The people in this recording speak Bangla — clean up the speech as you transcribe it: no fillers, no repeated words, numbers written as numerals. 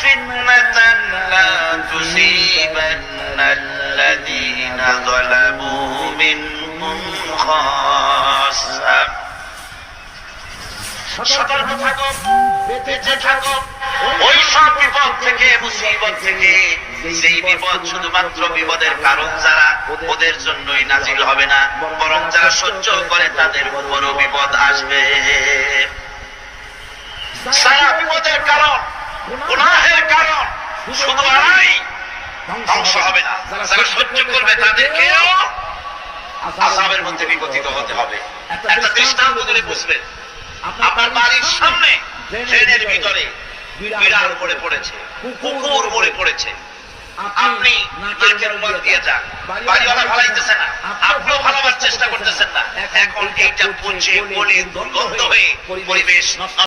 ফিতনাতান লা তুসিবান্নাল্লাযীনা যালামু মিনহুম খাসসা। সতর্ক থাকো, বেঁচে থাকো ওই সব বিপদ থেকে, মুসিবত থেকে। সেই বিপদ শুধুমাত্র বিপদের কারণ যারা, ওদের জন্যই নাজিল হবে না, বরং যারা সহ্য করে তাদের উপরও বিপদ আসবে। সারা বিপদের কারণ, গুনাহের কারণ শুধু আড়াই ধ্বংস হবে না, যারা সহ্য করবে তাদেরকেও আযাবের মধ্যে বিপতিত হতে হবে। একটা দৃষ্টান্ত দিলে বুঝবেন। আপনার বাড়ির সামনে ট্রেনের ভিতরে বিড়াল মরে পড়েছে, কুকুর মরে পড়েছে, আপনি নাকের উপর দিয়ে যান, বাড়িওয়ালা ভালাইতেছে না, আপনিও ভালাবার চেষ্টা করতেছেন না। এখন এইটা পচে গলে দুর্গন্ধ হয়ে পরিবেশ